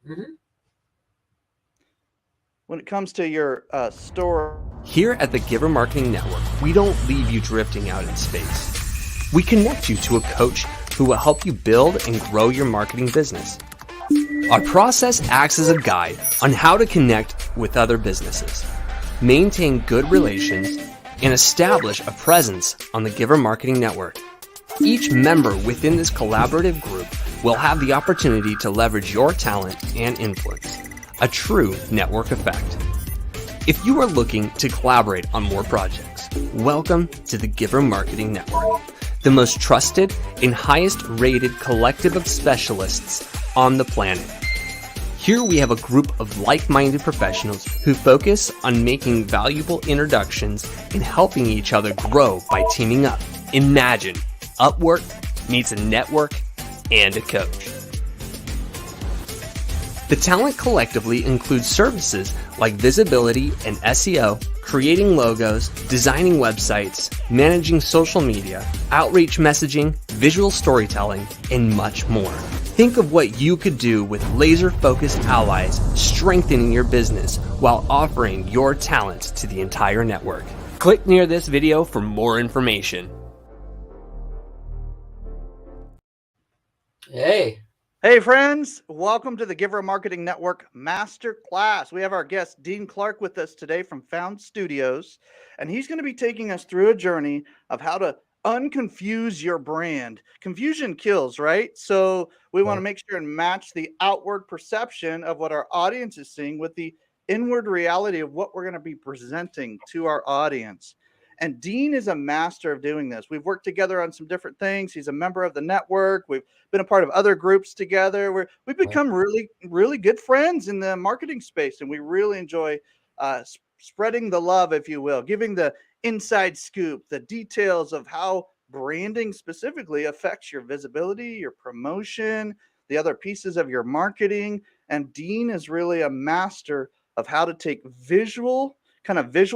Hmm. When it comes to your store. Here at the Giver Marketing Network, we don't leave you drifting out in space. We connect you to a coach who will help you build and grow your marketing business. Our process acts as a guide on how to connect with other businesses, maintain good relations, and establish a presence on the Giver Marketing Network. Each member within this collaborative group will have the opportunity to leverage your talent and influence, a true network effect. If you are looking to collaborate on more projects, welcome to the Giver Marketing Network, the most trusted and highest rated collective of specialists on the planet. Here we have a group of like-minded professionals who focus on making valuable introductions and helping each other grow by teaming up. Imagine Upwork meets a network and a coach. The talent collectively includes services like visibility and SEO, creating logos, designing websites, managing social media, outreach messaging, visual storytelling, and much more. Think of what you could do with laser-focused allies strengthening your business while offering your talent to the entire network. Click near this video for more information. Hey friends, welcome to the Giver Marketing Network Masterclass. We have our guest Dean Clark with us today from Found Studios, and he's going to be taking us through a journey of how to unconfuse your brand. Confusion kills, right? So we want to make sure and match the outward perception of what our audience is seeing with the inward reality of what we're going to be presenting to our audience. And Dean is a master of doing this. We've worked together on some different things. He's a member of the network. We've been a part of other groups together. We've become really, really good friends in the marketing space, and we really enjoy spreading the love, if you will, giving the inside scoop, the details of how branding specifically affects your visibility, your promotion, the other pieces of your marketing. And Dean is really a master of how to take visual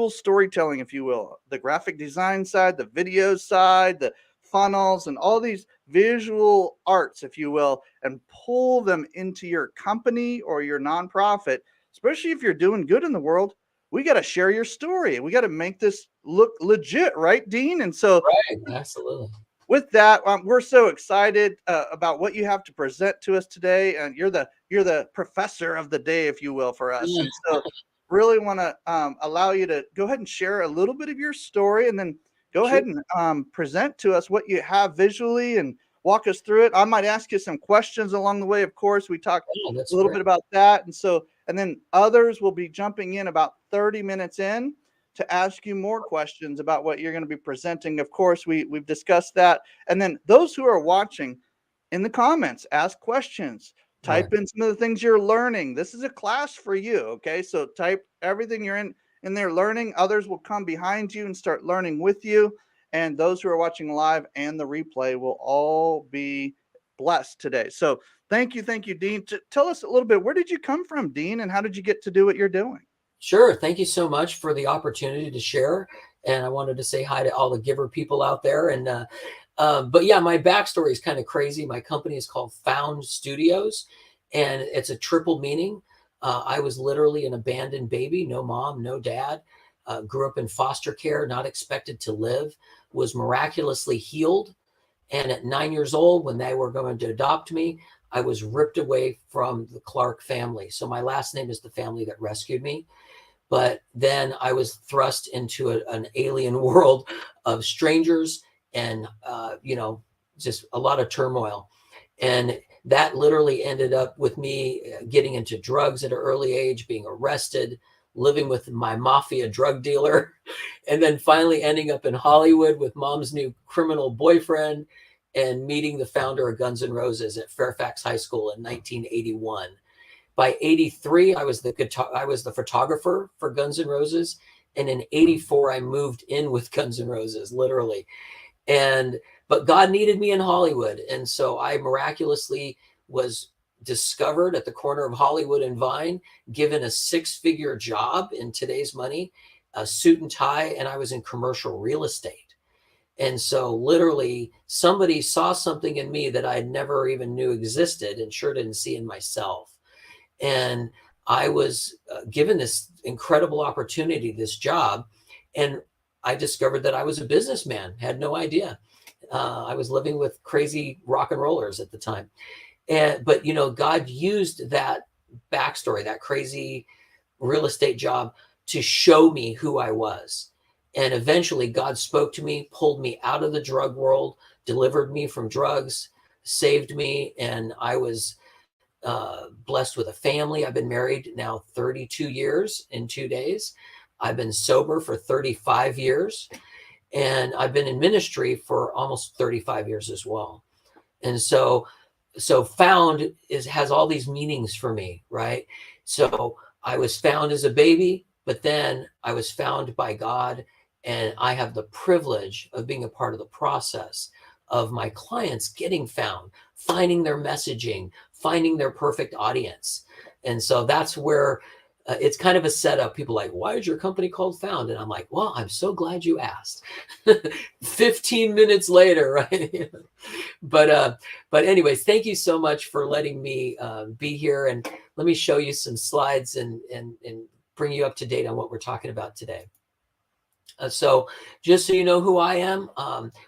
storytelling, if you will, the graphic design side, the video side, the funnels, and all these visual arts, if you will, and pull them into your company or your nonprofit, especially if you're doing good in the world. We got to share your story. We got to make this look legit, right, Dean? And so, Right, absolutely. with that, we're so excited about what you have to present to us today, and you're the professor of the day, if you will, for us. And so, really want to allow you to go ahead and share a little bit of your story, and then go ahead and present to us what you have visually and walk us through it. I might ask you some questions along the way. Of course, we talked a little bit about that, and then others will be jumping in about 30 minutes in to ask you more questions about what you're going to be presenting. Of course, we've discussed that. And then those who are watching, in the comments, ask questions. Type in some of the things you're learning. This is a class for you, okay? So type everything you're in there learning. Others will come behind you and start learning with you. And those who are watching live and the replay will all be blessed today. So thank you, Dean. Tell us a little bit, where did you come from, Dean, and how did you get to do what you're doing? Sure. Thank you so much for the opportunity to share. And I wanted to say hi to all the Giver people out there. And but yeah, my backstory is kind of crazy. My company is called Found Studios, and it's a triple meaning. I was literally an abandoned baby, no mom, no dad. Grew up in foster care, not expected to live. Was miraculously healed. And at 9 years old, when they were going to adopt me, I was ripped away from the Clark family. So my last name is the family that rescued me. But then I was thrust into an alien world of strangers and, just a lot of turmoil. And that literally ended up with me getting into drugs at an early age, being arrested, living with my mafia drug dealer, and then finally ending up in Hollywood with mom's new criminal boyfriend and meeting the founder of Guns N' Roses at Fairfax High School in 1981. By 83, I was the photographer for Guns N' Roses. And in 84, I moved in with Guns N' Roses, literally. But God needed me in Hollywood. And so I miraculously was discovered at the corner of Hollywood and Vine, given a 6-figure job in today's money, a suit and tie, and I was in commercial real estate. And so literally somebody saw something in me that I never even knew existed and sure didn't see in myself. And I was given this incredible opportunity, this job, and I discovered that I was a businessman. Had no idea. I was living with crazy rock and rollers at the time, but God used that backstory, that crazy real estate job, to show me who I was. And eventually, God spoke to me, pulled me out of the drug world, delivered me from drugs, saved me, and I was blessed with a family. I've been married now 32 years in 2 days. I've been sober for 35 years, and I've been in ministry for almost 35 years as well. And so found has all these meanings for me, right? So I was found as a baby, but then I was found by God, and I have the privilege of being a part of the process of my clients getting found, finding their messaging, finding their perfect audience. And so that's where it's kind of a setup. People are like, why is your company called Found? And I'm like, well, I'm so glad you asked. 15 minutes later, right? But anyways, thank you so much for letting me be here. And let me show you some slides and bring you up to date on what we're talking about today. So just so you know who I am,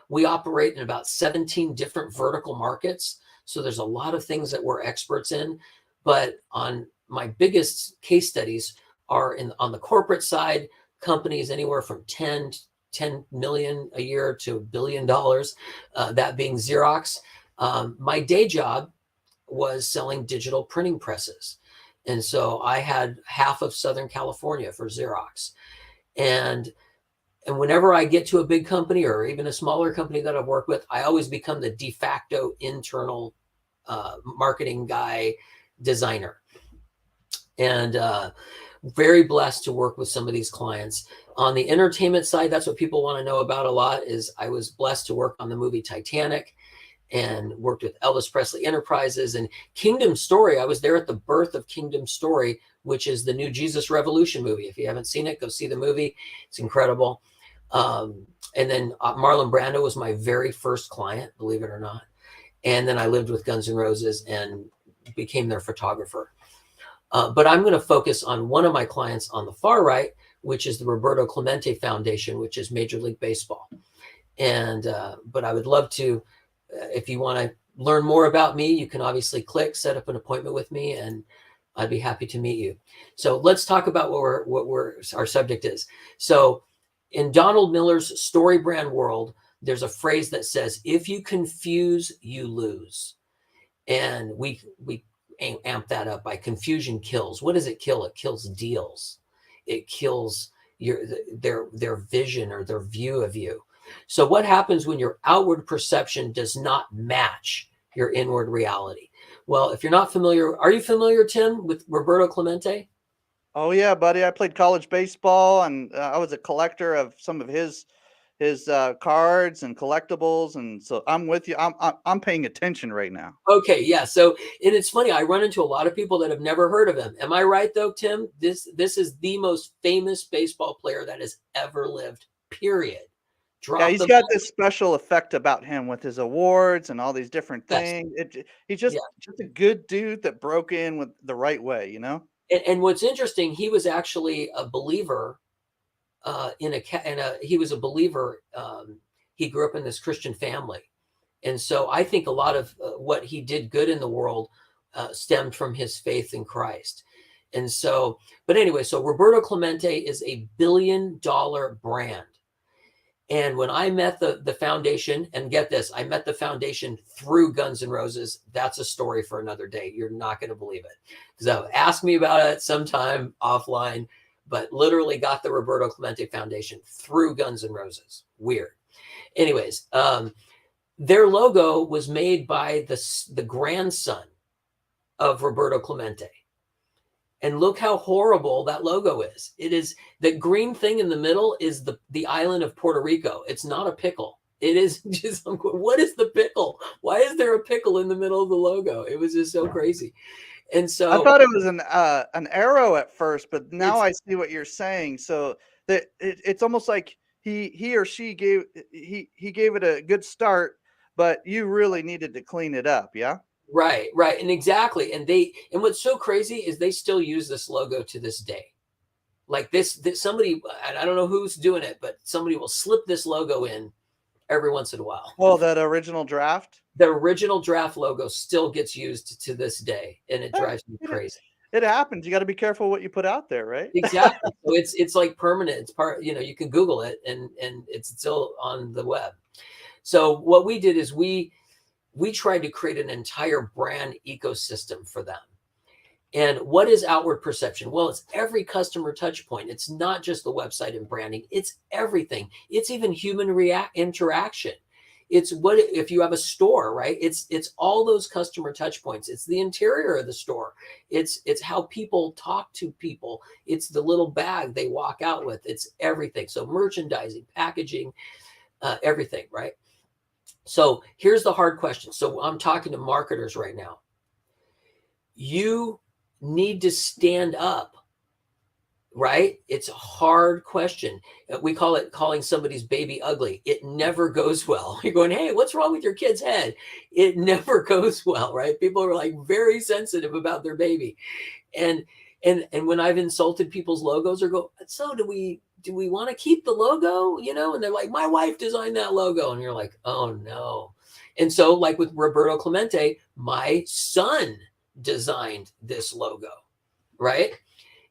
we operate in about 17 different vertical markets. So there's a lot of things that we're experts in, but on my biggest case studies are on the corporate side, companies anywhere from 10 million a year to $1 billion, that being Xerox. My day job was selling digital printing presses. And so I had half of Southern California for Xerox. And whenever I get to a big company or even a smaller company that I've worked with, I always become the de facto internal marketing guy, designer. And very blessed to work with some of these clients. On the entertainment side, that's what people want to know about a lot, is I was blessed to work on the movie Titanic and worked with Elvis Presley Enterprises and Kingdom Story. I was there at the birth of Kingdom Story, which is the new Jesus Revolution movie. If you haven't seen it, go see the movie. It's incredible. And then Marlon Brando was my very first client, believe it or not. And then I lived with Guns N' Roses and became their photographer. But I'm going to focus on one of my clients on the far right, which is the Roberto Clemente Foundation, which is Major League Baseball. And but I would love to, if you want to learn more about me, you can obviously set up an appointment with me, and I'd be happy to meet you. So let's talk about what our subject is. So in Donald Miller's story brand world, there's a phrase that says, if you confuse, you lose. And we amp that up by confusion kills. What does it kill? It kills deals. It kills their vision or their view of you. So what happens when your outward perception does not match your inward reality? Well, if you're not familiar, are you familiar, Tim, with Roberto Clemente? Oh yeah, buddy. I played college baseball, and I was a collector of some of his cards and collectibles, and so I'm with you. I'm paying attention right now. Okay, yeah. So, and it's funny, I run into a lot of people that have never heard of him. Am I right though, Tim? This is the most famous baseball player that has ever lived, period. Yeah, he's got this special effect about him with his awards and all these different things. He's just a good dude that broke in with the right way, you know? And what's interesting, he was actually a believer he was a believer. He grew up in this Christian family. And so I think a lot of what he did good in the world stemmed from his faith in Christ. And so, but anyway, so Roberto Clemente is a $1 billion brand. And when I met the foundation, and get this, I met the foundation through Guns N' Roses. That's a story for another day. You're not going to believe it. So ask me about it sometime offline, but literally got the Roberto Clemente Foundation through Guns N' Roses. Weird. Anyways, their logo was made by the grandson of Roberto Clemente. And look how horrible that logo is. It is, the green thing in the middle is the island of Puerto Rico. It's not a pickle. It is just, what is the pickle? Why is there a pickle in the middle of the logo? It was just so crazy. And so I thought it was an arrow at first, but now I see what you're saying. So that it's almost like he or she gave it a good start, but you really needed to clean it up. Yeah. Right, right. And exactly. And what's so crazy is they still use this logo to this day. Like this somebody, I don't know who's doing it, but somebody will slip this logo in every once in a while. Oh, that original draft. The original draft logo still gets used to this day, and it drives me crazy. It happens. You got to be careful what you put out there, right? Exactly. So it's like permanent. It's part, you can Google it and it's still on the web. So what we did is we tried to create an entire brand ecosystem for them. And what is outward perception? Well, it's every customer touch point. It's not just the website and branding. It's everything. It's even human interaction. It's what if you have a store, right? It's all those customer touch points. It's the interior of the store. It's how people talk to people. It's the little bag they walk out with. It's everything. So merchandising, packaging, everything, right? So here's the hard question. So I'm talking to marketers right now. You need to stand up, right? It's a hard question. We call it calling somebody's baby ugly. It never goes well. You're going, hey, what's wrong with your kid's head? It never goes well, right? People are like very sensitive about their baby. And when I've insulted people's logos or go, so do we want to keep the logo, And they're like, my wife designed that logo. And you're like, oh no. And so like with Roberto Clemente, my son designed this logo, right?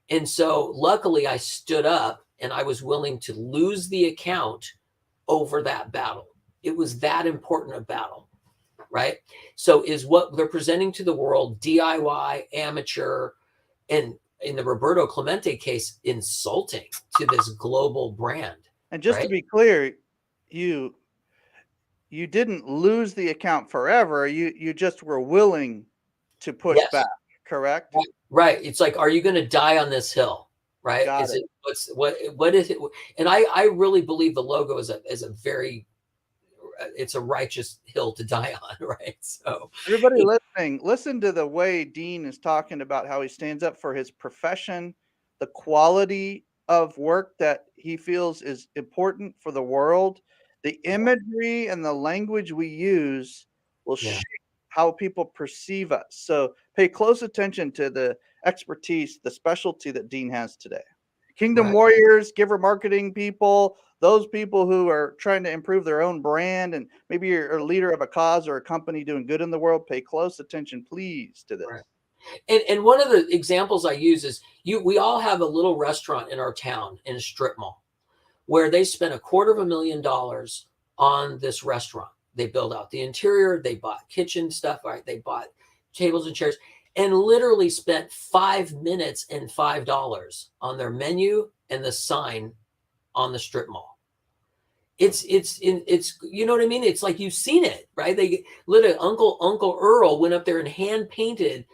And so luckily I stood up and I was willing to lose the account over that battle. It was that important a battle, right? So is what they're presenting to the world DIY, amateur, and in the Roberto Clemente case, insulting to this global brand. And just right? to be clear, you didn't lose the account forever. You just were willing to push back, correct? Right. It's like, are you going to die on this hill? Right. What is it? And I really believe the logo is a very, it's a righteous hill to die on. Right. So everybody listening, listen to the way Dean is talking about how he stands up for his profession, the quality of work that he feels is important for the world. The imagery and the language we use will shape how people perceive us. So pay close attention to the expertise, the specialty that Dean has today. Kingdom warriors, giver marketing people, those people who are trying to improve their own brand, and maybe you're a leader of a cause or a company doing good in the world, pay close attention, please, to this. Right. And one of the examples I use is we all have a little restaurant in our town in a strip mall where they spent $250,000 on this restaurant. They built out the interior, they bought kitchen stuff, right? They bought tables and chairs, and literally spent 5 minutes and $5 on their menu and the sign on the strip mall. It's you know what I mean? It's like you've seen it, right? They literally Uncle Earl went up there and hand painted,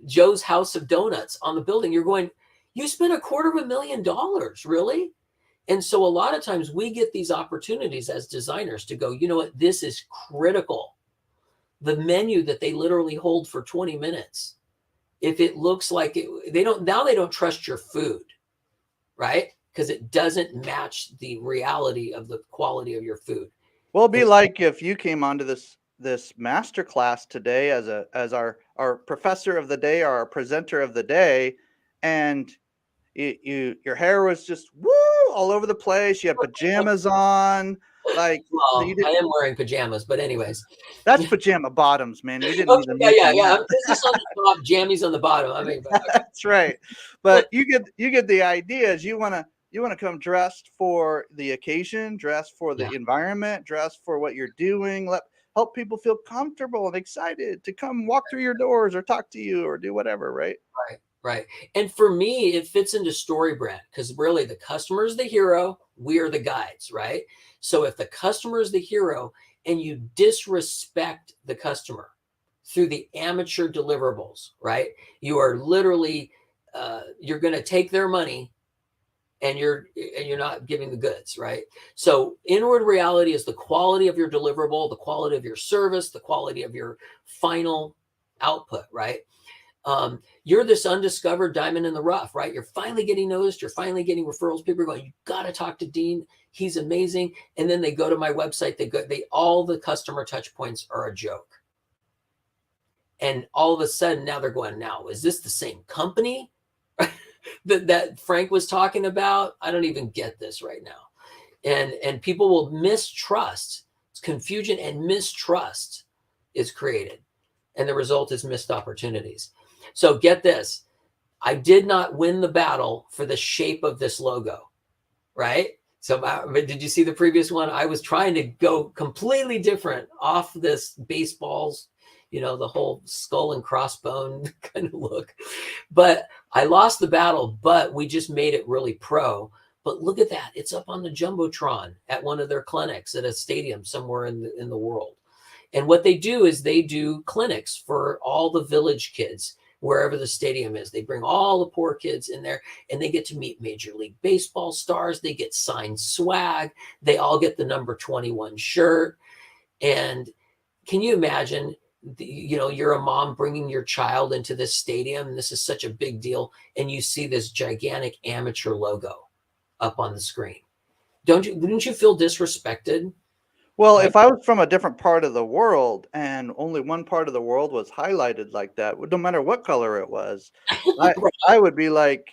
Joe's House of Donuts on the building. You're going, you spent $250,000, really? And so a lot of times we get these opportunities as designers to go, you know what, this is critical. The menu that they literally hold for 20 minutes, if it looks like it, they don't trust your food, right? Because it doesn't match the reality of the quality of your food. Well, it'd be like if you came onto this master class today as our professor of the day, or our presenter of the day, and your hair was just all over the place. You had pajamas on. Like, well, I am wearing pajamas, but anyways, that's pajama bottoms, man. You didn't even yeah. This is on the top, jammies on the bottom. I mean, that's right. But you get the idea. Is you want to come dressed for the occasion, dressed for the environment, dressed for what you're doing. Help people feel comfortable and excited to come walk through your doors or talk to you or do whatever, right? Right. And for me, it fits into story brand because really the customer is the hero. We are the guides, right? So if the customer is the hero and you disrespect the customer through the amateur deliverables, right? You are literally, you're going to take their money and you're not giving the goods, right? So inward reality is the quality of your deliverable, the quality of your service, the quality of your final output, right? You're this undiscovered diamond in the rough, right? You're finally getting noticed. You're finally getting referrals. People are going, you got to talk to Dean. He's amazing. And then they go to my website. All the customer touch points are a joke. And all of a sudden now they're going, now, is this the same company that Frank was talking about? I don't even get this right now. And people will mistrust. It's confusion and mistrust is created. And the result is missed opportunities. So get this. I did not win the battle for the shape of this logo, right? So did you see the previous one? I was trying to go completely different off this baseballs, the whole skull and crossbone kind of look. But I lost the battle, but we just made it really pro. But look at that. It's up on the Jumbotron at one of their clinics at a stadium somewhere in the world. And what they do is they do clinics for all the village kids, wherever the stadium is. They bring all the poor kids in there and they get to meet Major League Baseball stars. They get signed swag. They all get the number 21 shirt. And can you imagine, you're a mom bringing your child into this stadium, and this is such a big deal, and you see this gigantic amateur logo up on the screen. Didn't you feel disrespected? Well, if I was from a different part of the world and only one part of the world was highlighted like that, no matter what color it was, I would be like,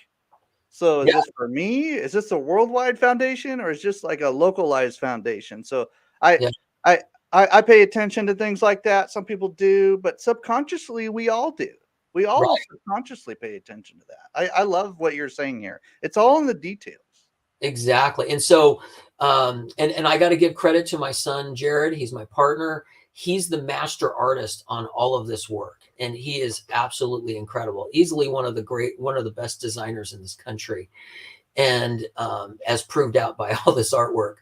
so is this for me? Is this a worldwide foundation, or is this like a localized foundation? So I pay attention to things like that. Some people do, but subconsciously we all do. We all subconsciously pay attention to that. I love what you're saying here. It's all in the details. Exactly. And so, and I got to give credit to my son, Jared. He's my partner. He's the master artist on all of this work. And he is absolutely incredible. Easily one of the best designers in this country. And as proved out by all this artwork.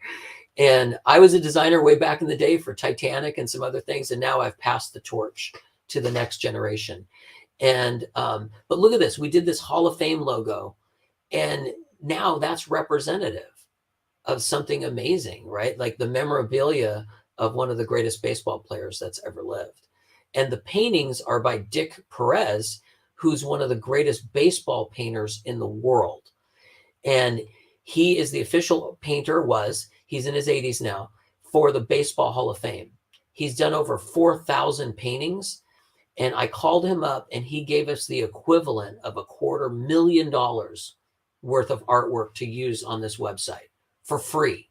And I was a designer way back in the day for Titanic and some other things. And now I've passed the torch to the next generation. And, but look at this. We did this Hall of Fame logo, and now that's representative of something amazing, right? Like the memorabilia of one of the greatest baseball players that's ever lived. And the paintings are by Dick Perez, who's one of the greatest baseball painters in the world. And he is the official painter, he's in his 80s now, for the Baseball Hall of Fame. He's done over 4,000 paintings. And I called him up and he gave us the equivalent of $250,000 worth of artwork to use on this website for free.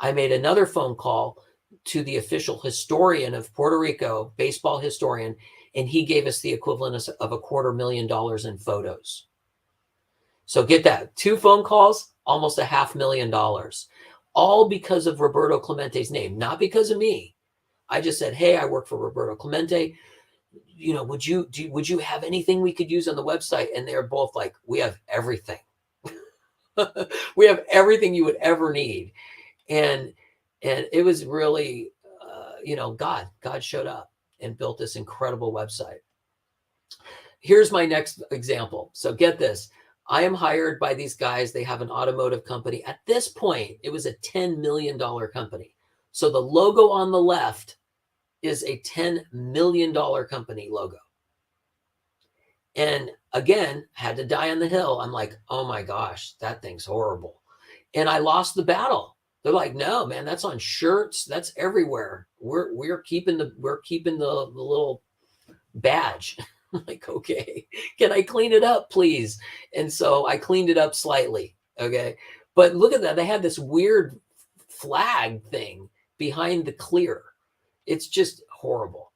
I made another phone call to the official historian of Puerto Rico, baseball historian, and he gave us the equivalent of $250,000 in photos. So get that, 2 phone calls, almost $500,000, all because of Roberto Clemente's name, not because of me. I just said, hey, I work for Roberto Clemente. Would you have anything we could use on the website? And they're both like, we have everything. We have everything you would ever need. And it was really, God showed up and built this incredible website. Here's my next example. So get this. I am hired by these guys. They have an automotive company. At this point, it was a $10 million company. So the logo on the left is a $10 million company logo. And again, had to die on the hill. I'm like, oh my gosh, that thing's horrible. And I lost the battle. They're like, no, man, that's on shirts. That's everywhere. We're keeping the little badge. I'm like, okay, can I clean it up, please? And so I cleaned it up slightly. Okay. But look at that. They had this weird flag thing behind the clear. It's just horrible.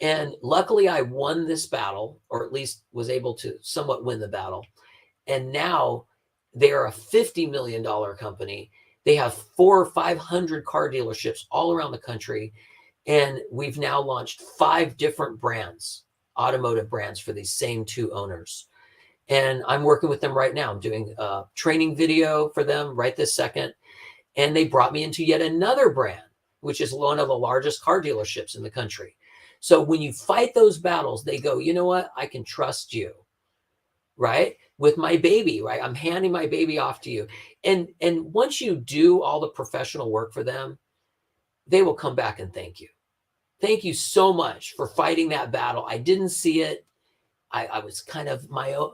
And luckily I won this battle, or at least was able to somewhat win the battle. And now they are a $50 million company. They have 400 or 500 car dealerships all around the country. And we've now launched 5 different brands, automotive brands, for these same 2 owners. And I'm working with them right now. I'm doing a training video for them right this second. And they brought me into yet another brand, which is one of the largest car dealerships in the country. So when you fight those battles, they go, you know what? I can trust you, right? With my baby, right? I'm handing my baby off to you. And once you do all the professional work for them, they will come back and thank you. Thank you so much for fighting that battle. I didn't see it. I was kind of my own,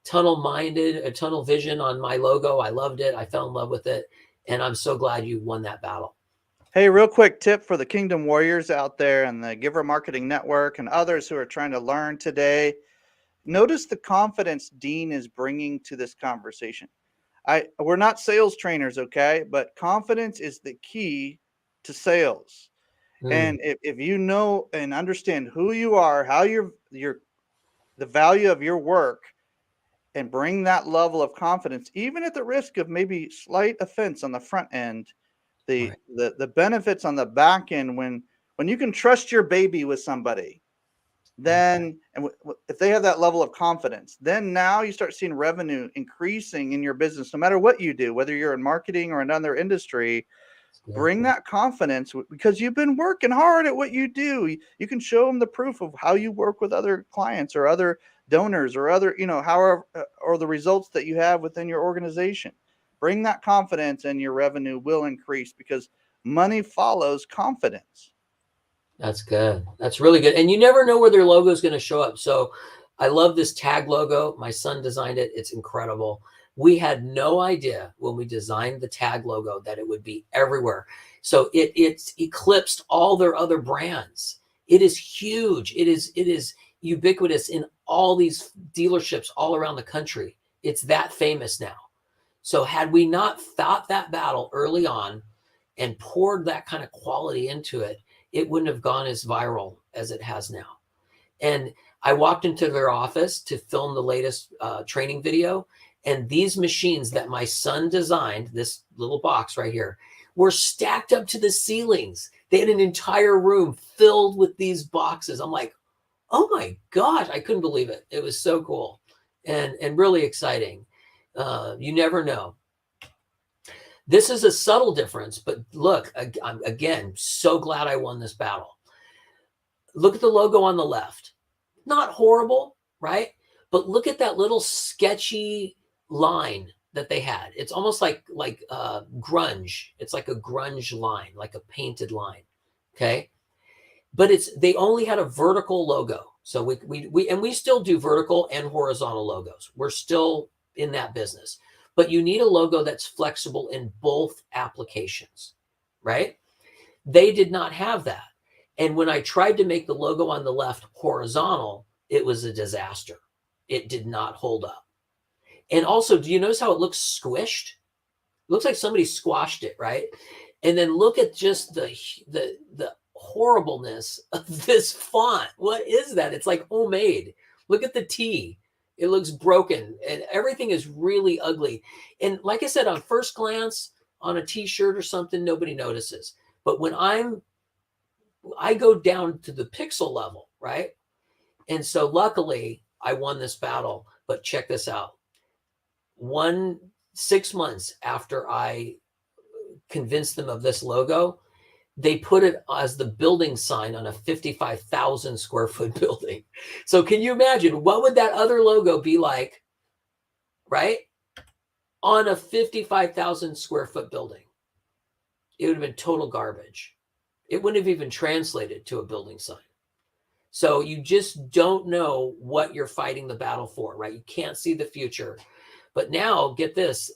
tunnel vision on my logo. I loved it. I fell in love with it. And I'm so glad you won that battle. Hey, real quick tip for the Kingdom Warriors out there and the Giver Marketing Network and others who are trying to learn today. Notice the confidence Dean is bringing to this conversation. We're not sales trainers, okay? But confidence is the key to sales. Mm, And if you know and understand who you are, how your the value of your work, and bring that level of confidence, even at the risk of maybe slight offense on the front end, the right. the benefits on the back end when you can trust your baby with somebody, Right. then if they have that level of confidence, then now you start seeing revenue increasing in your business no matter what you do, whether you're in marketing or another industry. Yeah. Bring that confidence because you've been working hard at what you do. You can show them the proof of how you work with other clients or other donors or other, however, or the results that you have within your organization. Bring that confidence and your revenue will increase because money follows confidence. That's good. That's really good. And you never know where their logo is going to show up. So I love this tag logo. My son designed it. It's incredible. We had no idea when we designed the tag logo that it would be everywhere. So it's eclipsed all their other brands. It is huge. It is ubiquitous in all these dealerships all around the country. It's that famous now. So had we not fought that battle early on and poured that kind of quality into it, it wouldn't have gone as viral as it has now. And I walked into their office to film the latest training video. And these machines that my son designed, this little box right here, were stacked up to the ceilings. They had an entire room filled with these boxes. I'm like, oh my gosh, I couldn't believe it. It was so cool and really exciting. You never know. This is a subtle difference, but look, I'm again so glad I won this battle. Look at the logo on the left. Not horrible, right? But look at that little sketchy line that they had. It's almost like grunge. It's like a grunge line, like a painted line. Okay. But they only had a vertical logo. So we still do vertical and horizontal logos. We're still in that business. But you need a logo that's flexible in both applications, right? They did not have that. And when I tried to make the logo on the left horizontal, it was a disaster. It did not hold up. And also, do you notice how it looks squished? It looks like somebody squashed it, right? And then look at just the horribleness of this font. What is that? It's like homemade. Look at the T. It looks broken and everything is really ugly. And like I said, on first glance, on a t-shirt or something, nobody notices. But when I go down to the pixel level, right? And so luckily I won this battle, but check this out. 6 months after I convinced them of this logo, they put it as the building sign on a 55,000 square foot building. So can you imagine what would that other logo be like, right? On a 55,000 square foot building. It would have been total garbage. It wouldn't have even translated to a building sign. So you just don't know what you're fighting the battle for, right? You can't see the future. But now get this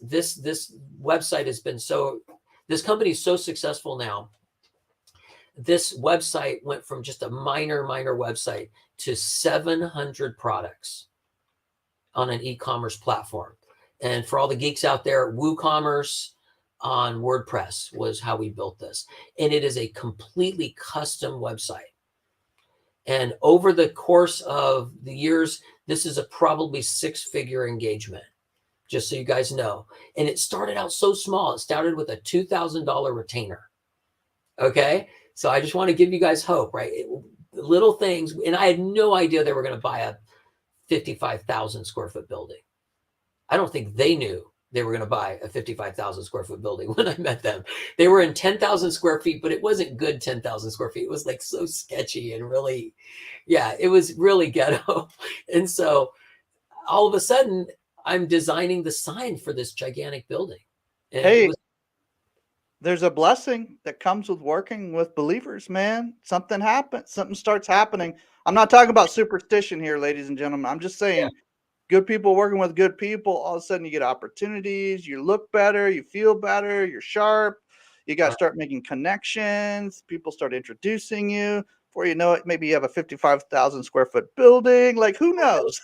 website has been this company is so successful now. This website went from just a minor website to 700 products on an e-commerce platform. And for all the geeks out there, WooCommerce on WordPress was how we built this. And it is a completely custom website. And over the course of the years, this is a probably 6-figure engagement, just so you guys know. And it started out so small. It started with a $2,000 retainer. Okay. So I just want to give you guys hope, right? Little things. And I had no idea they were going to buy a 55,000 square foot building. I don't think they knew they were going to buy a 55,000 square foot building when I met them. They were in 10,000 square feet, but it wasn't good 10,000 square feet. It was like so sketchy and really, yeah, it was really ghetto. And so all of a sudden I'm designing the sign for this gigantic building. And Hey, there's a blessing that comes with working with believers, man. Something happens, something starts happening. I'm not talking about superstition here, ladies and gentlemen. I'm just saying good people working with good people, all of a sudden you get opportunities, you look better, you feel better, you're sharp, You got to Right. start making connections. People start introducing you. Before you know it, maybe you have a 55,000 square foot building. Like, who knows?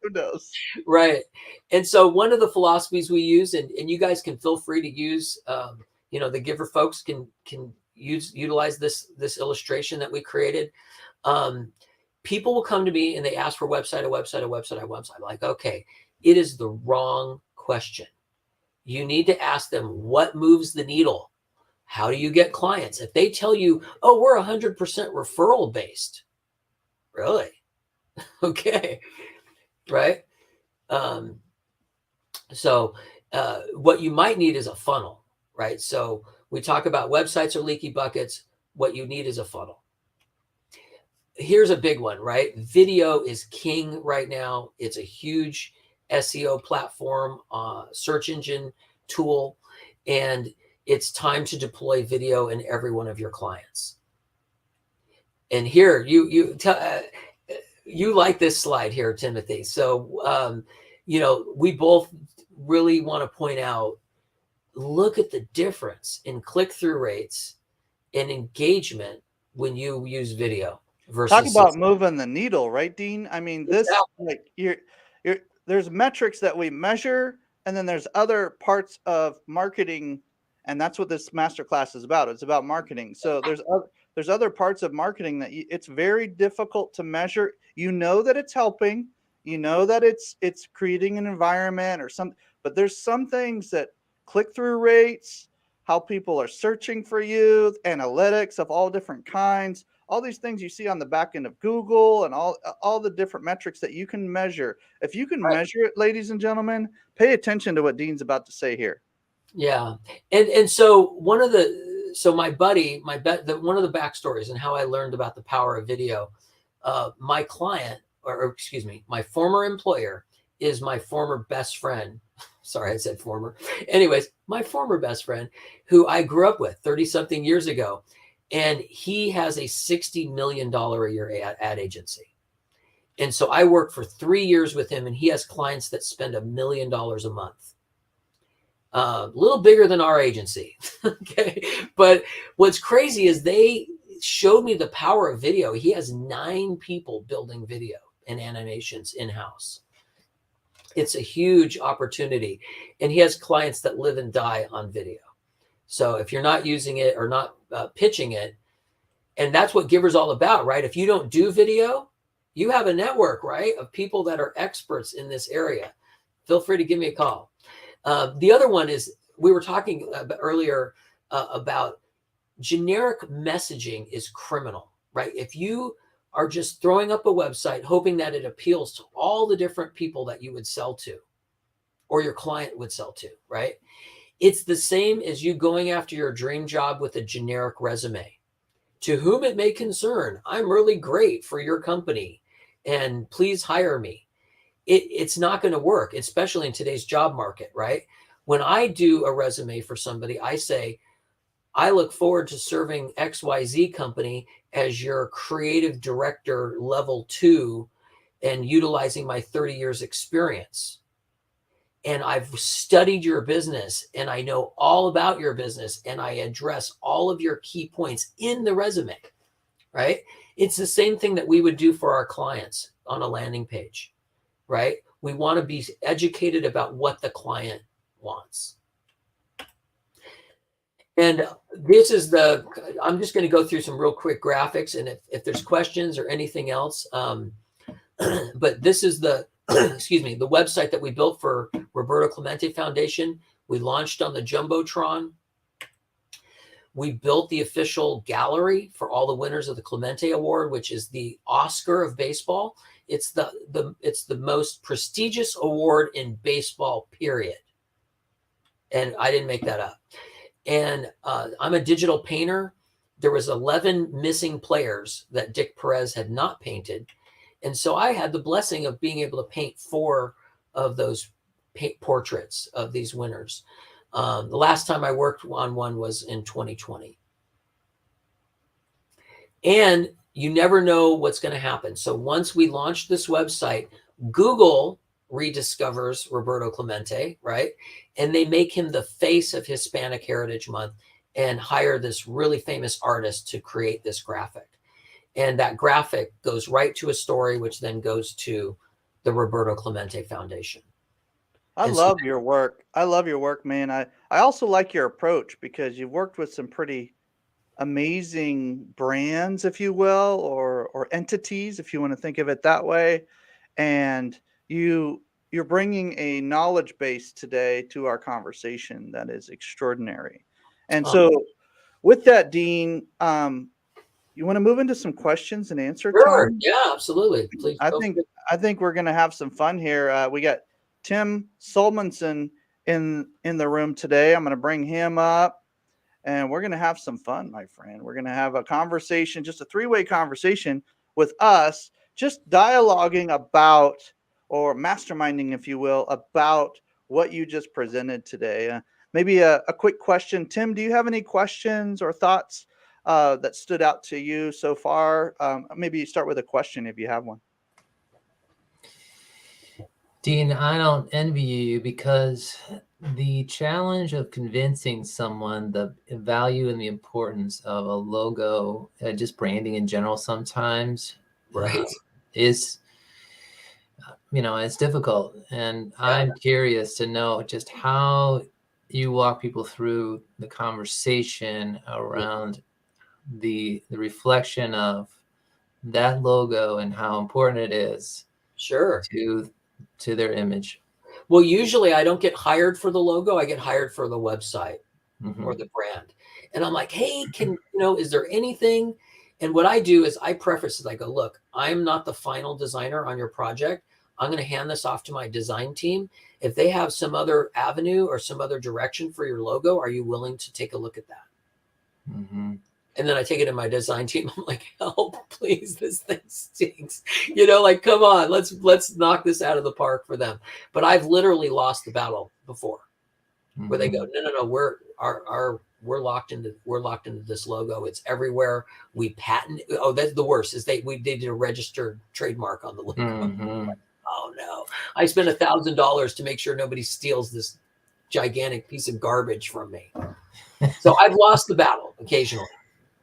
Who knows? Right. And so one of the philosophies we use, and you guys can feel free to use, the Giver folks can utilize this illustration that we created. People will come to me and they ask for a website. I'm like, okay, it is the wrong question. You need to ask them what moves the needle. How do you get clients? If they tell you, oh, we're 100% referral based, really? Okay, right? So what you might need is a funnel, right? So we talk about websites are leaky buckets. What you need is a funnel. Here's a big one, right? Video is king right now. It's a huge SEO platform, search engine tool, and it's time to deploy video in every one of your clients. And here, you like this slide here, Timothy. So, we both really want to point out, look at the difference in click-through rates and engagement when you use video versus Talk about moving the needle, right, Dean? I mean, this Exactly. like there's metrics that we measure, and then there's other parts of marketing, and that's what this masterclass is about. It's about marketing. So there's other parts of marketing that it's very difficult to measure. You know that it's helping, you know that it's creating an environment or something, but there's some things that click-through rates, how people are searching for you, analytics of all different kinds, all these things you see on the back end of Google, and all the different metrics that you can measure. If you can Right. measure it, ladies and gentlemen, pay attention to what Dean's about to say here. Yeah. And so my buddy, one of the backstories and how I learned about the power of video, my client, or excuse me, my former employer is my former best friend. Sorry, I said former. Anyways, my former best friend who I grew up with 30 something years ago. And he has a $60 million a year ad agency. And so I worked for 3 years with him, and he has clients that spend $1 million a month. A little bigger than our agency. Okay. But what's crazy is they showed me the power of video. He has 9 people building video and animations in-house. It's a huge opportunity. And he has clients that live and die on video. So if you're not using it or not pitching it, and that's what Giver's all about, right? If you don't do video, you have a network, right, of people that are experts in this area. Feel free to give me a call. The other one is, we were talking earlier about generic messaging is criminal, right? If you are just throwing up a website hoping that it appeals to all the different people that you would sell to or your client would sell to, right? It's the same as you going after your dream job with a generic resume. To whom it may concern, I'm really great for your company and please hire me. It's not going to work, especially in today's job market, right? When I do a resume for somebody, I say, I look forward to serving XYZ company as your creative director level 2 and utilizing my 30 years experience. And I've studied your business and I know all about your business and I address all of your key points in the resume, right? It's the same thing that we would do for our clients on a landing page, right? We want to be educated about what the wants. And this is I'm just going to go through some real quick graphics. And if there's questions or anything else, but this is the website that we built for Roberto Clemente Foundation. We launched on the Jumbotron. We built the official gallery for all the winners of the Clemente Award, which is the Oscar of baseball. It's the most prestigious award in baseball, period. And I didn't make that up. And I'm a digital painter. There was 11 missing players that Dick Perez had not painted. And so I had the blessing of being able to paint 4 of those portraits of these winners. The last time I worked on one was in 2020. And you never know what's going to happen. So once we launched this website, Google rediscovers Roberto Clemente, right? And they make him the face of Hispanic Heritage Month. and hire this really famous artist to create this graphic. And that graphic goes right to a story, which then goes to the Roberto Clemente Foundation. I And so, love your work. I love your work, man. I also like your approach because you've worked with some pretty amazing brands, if you will, or entities, if you want to think of it that way. And you're bringing a knowledge base today to our conversation that is extraordinary. And um, so, with that, Dean, you want to move into some questions and answer sure, time? yeah, absolutely. Please I go for think it. I think we're gonna have some fun here. We got Tim Solmanson in the room today. I'm gonna bring him up, and we're gonna have some fun, my friend. We're gonna have a conversation, just a three-way conversation with us, just dialoguing about or masterminding, if you will, about what you just presented today. Maybe a quick question, Tim. Do you have any questions or thoughts that stood out to you so far? Maybe start with a question if you have one. Dean, I don't envy you because the challenge of convincing someone the value and the importance of a logo, just branding in general, sometimes Right. is, it's difficult. And Yeah. I'm curious to know just how you walk people through the conversation around the reflection of that logo and how important it is Sure. to their image. Well, usually I don't get hired for the logo. I get hired for the website Mhm. or the brand. And I'm like, hey, is there anything? And what I do is I preface it. I go, look, I'm not the final designer on your project. I'm going to hand this off to my design team. If they have some other avenue or some other direction for your logo, are you willing to take a look at that? Mhm. And then I take it to my design team. I'm like, help, please, this thing stinks. Like, come on, let's knock this out of the park for them. But I've literally lost the battle before, where they go, no, we're locked into this logo. It's everywhere. We patent. Oh, that's the worst. Is they did a registered trademark on the logo. Mhm. Oh no, I spent $1,000 to make sure nobody steals this gigantic piece of garbage from me. So I've lost the battle occasionally.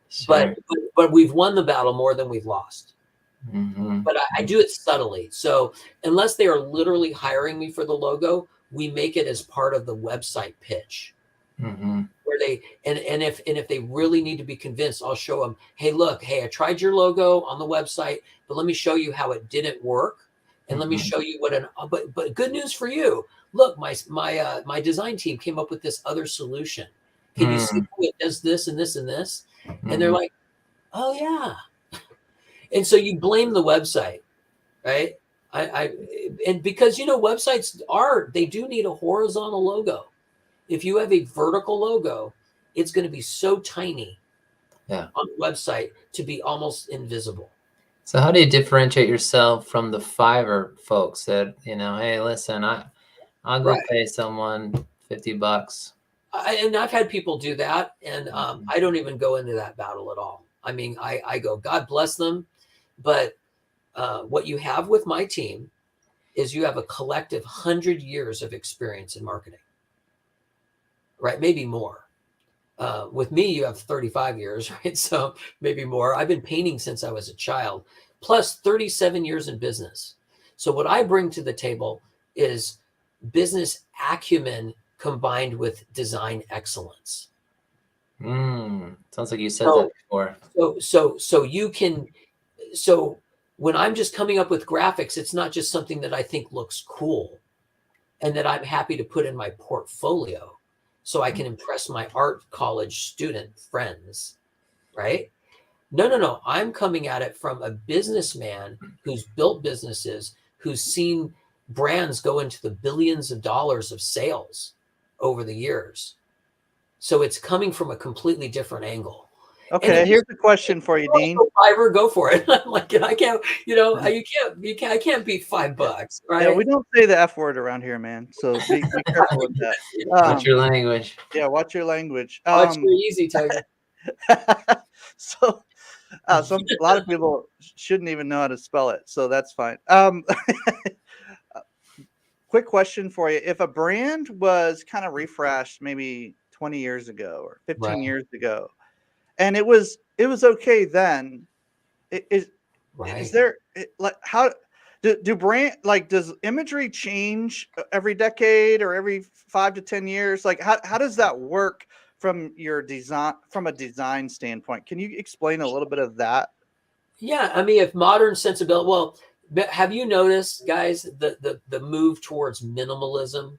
Sure. But we've won the battle more than we've lost. Mhm. But I do it subtly. So unless they are literally hiring me for the logo, we make it as part of the website pitch. Mhm. Where if they really need to be convinced, I'll show them, hey, look, I tried your logo on the website, but let me show you how it didn't work. And let me Mhm. show you but good news for you. Look, my design team came up with this other solution. Can you see how it does this and this and this? And they're Mhm. like, oh yeah. And so you blame the website, right? And because websites they do need a horizontal logo. If you have a vertical logo, it's going to be so tiny Yeah. on the website to be almost invisible. So how do you differentiate yourself from the Fiverr folks that, hey, listen, I'll go Right. pay someone $50. And I've had people do that, and I don't even go into that battle at all. I mean, I go, God bless them, but what you have with my team is you have a collective 100 years of experience in marketing, right? Maybe more. With me, you have 35 years, right? So maybe more. I've been painting since I was a child, plus 37 years in business. So what I bring to the table is business acumen combined with design excellence. Sounds like you said that before. So when I'm just coming up with graphics, it's not just something that I think looks cool and that I'm happy to put in my portfolio so I can impress my art college student friends, right? No. I'm coming at it from a businessman who's built businesses, who's seen brands go into the billions of dollars of sales over the years. So it's coming from a completely different angle. Okay, here's a question for you, Dean. Fiverr, go for it. I'm like, I can't, I can't beat $5, right? Yeah, we don't say the F word around here, man. So be careful with that. What's your language? Yeah, watch your language. Watch your easy, Tiger. So a lot of people shouldn't even know how to spell it, so that's fine. Quick question for you. If a brand was kind of refreshed maybe 20 years ago or 15 Right. years ago, and it was okay then. Is Right. there like how do brand like does imagery change every decade or every 5 to 10 years? Like how does that work from your design from a design standpoint? Can you explain a little bit of that? Yeah, I mean, if modern sensibility, well, have you noticed, guys, the move towards minimalism,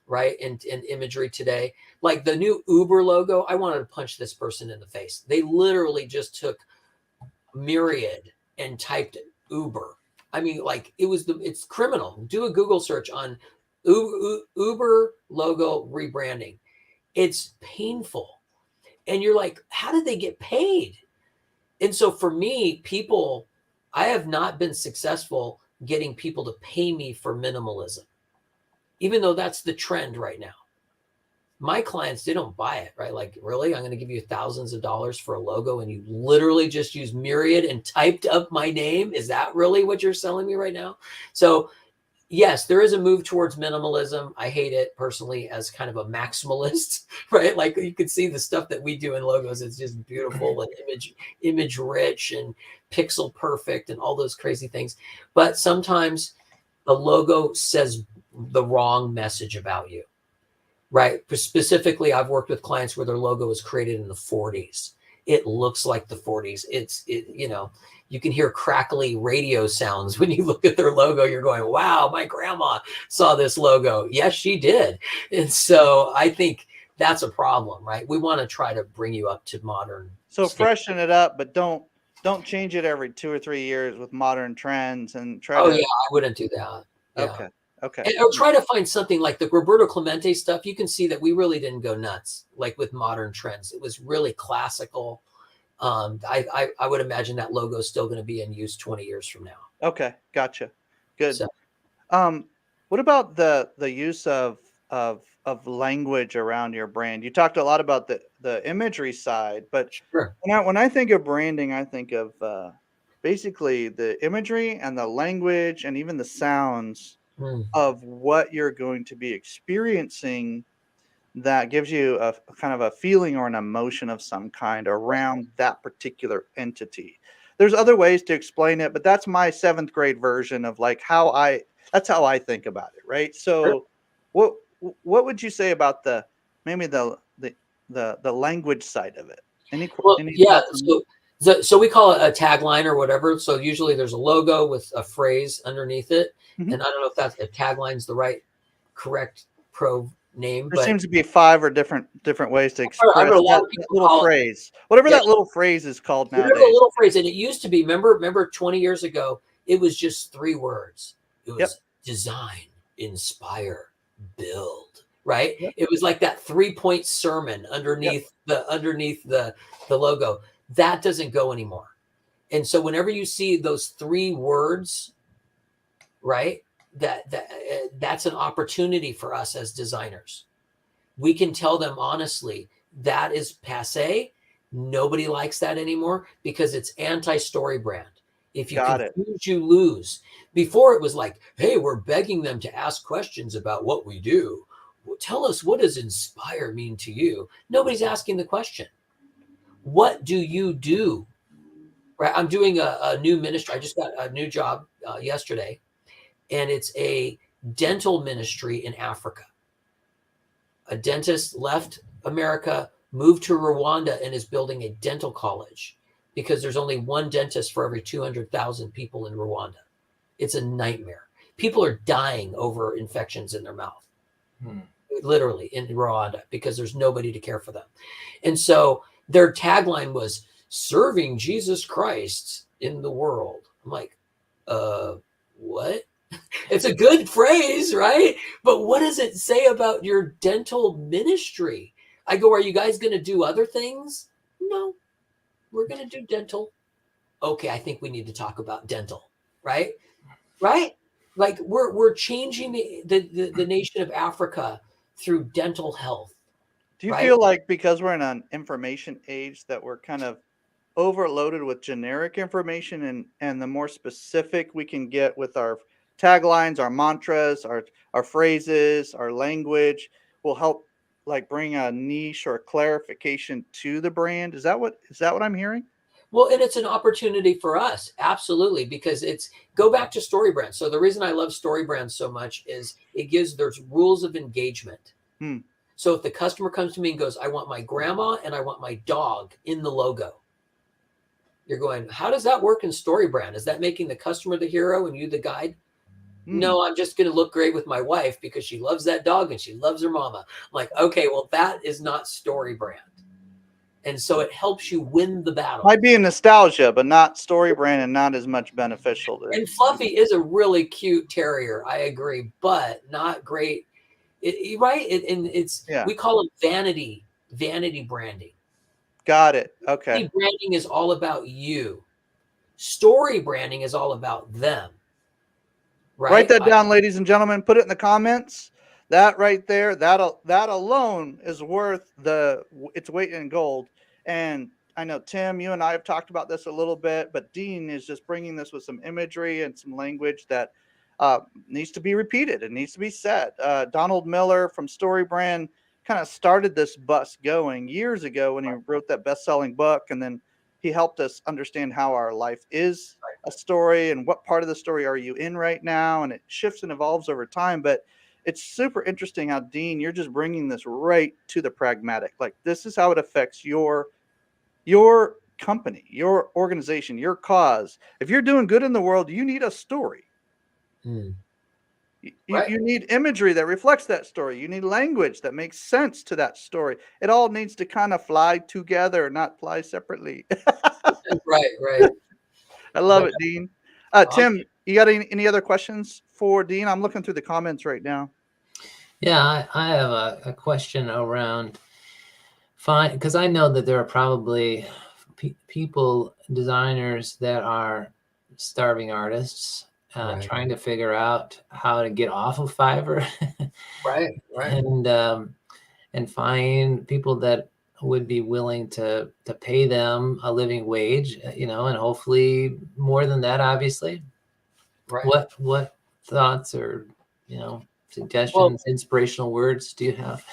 right, in imagery today? Like the new Uber logo, I wanted to punch this person in the face. They literally just took Myriad and typed Uber. I mean, like it's criminal. Do a Google search on Uber logo rebranding. It's painful. And you're like, how did they get paid? And so for me, I have not been successful getting people to pay me for minimalism, even though that's the trend right now. My clients, they don't buy it, right? Like, really? I'm going to give you thousands of dollars for a logo and you literally just use Myriad and typed up my name? Is that really what you're selling me right now? So yes, there is a move towards minimalism. I hate it personally as kind of a maximalist, right? Like you can see the stuff that we do in logos. It's just beautiful and image rich and pixel perfect and all those crazy things. But sometimes a logo says the wrong message about you, right? Specifically, I've worked with clients where their logo was created in the 40s. It looks like the 40s. You can hear crackly radio sounds when you look at their logo. You're going, wow, my grandma saw this logo. Yes, she did. And so I think that's a problem, right? We want to try to bring you up to modern. So freshen it up, but don't change it every 2 or 3 years with modern trends and try Oh to. yeah, I wouldn't do that. Yeah. Okay. Or try to find something like the Roberto Clemente stuff. You can see that we really didn't go nuts like with modern trends. It was really classical. I would imagine that logo is still going to be in use 20 years from now. Okay, gotcha. Good. So, What about the use of language around your brand? You talked a lot about the imagery side, but sure. when I think of branding, I think of basically the imagery and the language and even the sounds of what you're going to be experiencing that gives you a kind of a feeling or an emotion of some kind around that particular entity. There's other ways to explain it, but that's my 7th grade version of like that's how I think about it, right? So what would you say about maybe the language side of it? Any Yeah, thoughts on so we call it a tagline or whatever. So usually there's a logo with a phrase underneath it. Mhm. And I don't know if that's a tagline's the correct pro name, There but seems to be 5 or different ways to express I know a lot of that people little call it, phrase. Whatever yeah, that little phrase is called whatever the nowadays. little phrase. And it used to be, remember 20 years ago, it was just 3 words. It was Yep. design, inspire, build, right? Yep. It was like that 3-point sermon underneath the logo. That doesn't go anymore. And so whenever you see those 3 words, right, that's an opportunity for us as designers. We can tell them honestly, that is passe. Nobody likes that anymore because it's anti-story brand. If you confuse, you lose. Before it was like, hey, we're begging them to ask questions about what we do. Well, tell us, what does inspire mean to you? Nobody's asking the question. What do you do? Right? I'm doing a new ministry. I just got a new job yesterday, and it's a dental ministry in Africa. A dentist left America, moved to Rwanda, and is building a dental college because there's only one dentist for every 200,000 people in Rwanda. It's a nightmare. People are dying over infections in their mouth, literally in Rwanda, because there's nobody to care for them. And so their tagline was serving Jesus Christ in the world. I'm like, what? It's a good phrase, right? But what does it say about your dental ministry? I go, are you guys going to do other things? No, we're going to do dental. Okay, I think we need to talk about dental, right? Right? Like we're changing the nation of Africa through dental health. Do you feel like because we're in an information age that we're kind of overloaded with generic information and the more specific we can get with our taglines, our mantras, our phrases, our language will help like bring a niche or a clarification to the brand. Is that what I'm hearing? Well, and it's an opportunity for us, absolutely, because it's go back to StoryBrand. So the reason I love StoryBrand so much is there's rules of engagement. Hmm. So if the customer comes to me and goes, I want my grandma and I want my dog in the logo, you're going, how does that work in StoryBrand? Is that making the customer the hero and you the guide? No, I'm just going to look great with my wife because she loves that dog and she loves her mama. I'm like, okay, well, that is not StoryBrand. And so it helps you win the battle. Might be a nostalgia, but not StoryBrand and not as much beneficial. And Fluffy is a really cute terrier. I agree, but not great. Right? We call it vanity branding. Got it. Okay. Vanity branding is all about you. Story branding is all about them. Right? Write that down, ladies and gentlemen. Put it in the comments. That right there, that alone is worth its weight in gold. And I know, Tim, you and I have talked about this a little bit, but Dean is just bringing this with some imagery and some language that needs to be repeated. It needs to be said. Donald Miller from StoryBrand kind of started this bus going years ago when he wrote that best-selling book, and then he helped us understand how our life is a story and what part of the story are you in right now, and it shifts and evolves over time. But it's super interesting how, Dean, you're just bringing this right to the pragmatic. Like, this is how it affects your company, your organization, your cause. If you're doing good in the world, you need a story. You need imagery that reflects that story. You need language that makes sense to that story. It all needs to kind of fly together, not fly separately. Right. I love it, Dean. Tim, you got any other questions for Dean? I'm looking through the comments right now. Yeah, I have a question around because I know that there are probably people, designers that are starving artists trying to figure out how to get off of Fiverr, right, and find people that would be willing to pay them a living wage, and hopefully more than that, obviously. Right. What thoughts or suggestions, inspirational words do you have?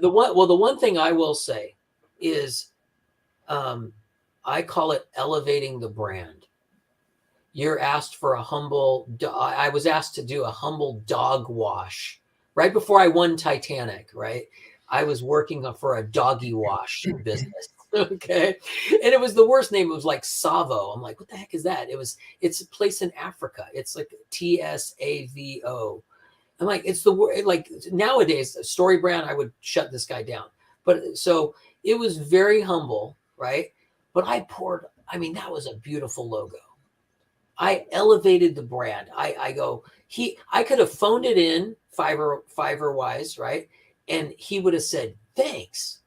The one thing I will say is, I call it elevating the brand. You're asked for I was asked to do a humble dog wash right before I won Titanic, right? I was working for a doggy wash business. Okay. And it was the worst name. It was like Savo. I'm like, what the heck is that? It's a place in Africa. It's like TSAVO. I'm like, it's the word. Like nowadays, StoryBrand, I would shut this guy down. But so it was very humble, right? But that was a beautiful logo. I elevated the brand. I could have phoned it in Fiverr wise, right? And he would have said, thanks.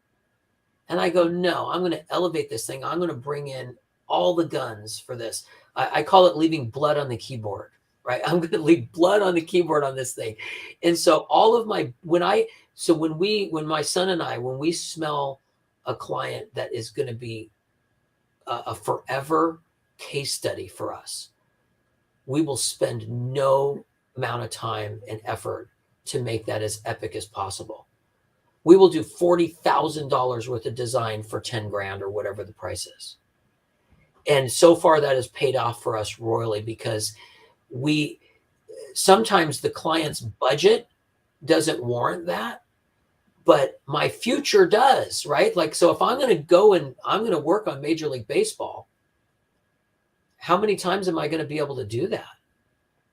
And I go, no, I'm going to elevate this thing. I'm going to bring in all the guns for this. I call it leaving blood on the keyboard, right? I'm going to leave blood on the keyboard on this thing. And so when my son and I, when we smell a client that is going to be a forever case study for us, we will spend no amount of time and effort to make that as epic as possible. We will do $40,000 worth of design for 10 grand or whatever the price is. And so far that has paid off for us royally, because sometimes the client's budget doesn't warrant that, but my future does, right? Like, so if I'm going to go and I'm going to work on Major League Baseball, how many times am I going to be able to do that?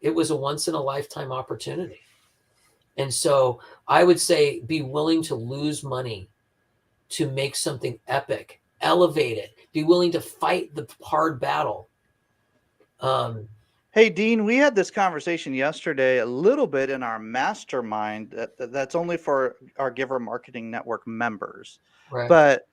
It was a once in a lifetime opportunity. And so I would say be willing to lose money to make something epic, elevate it, be willing to fight the hard battle. Hey, Dean, we had this conversation yesterday a little bit in our mastermind that's only for our Giver Marketing Network members. Right. But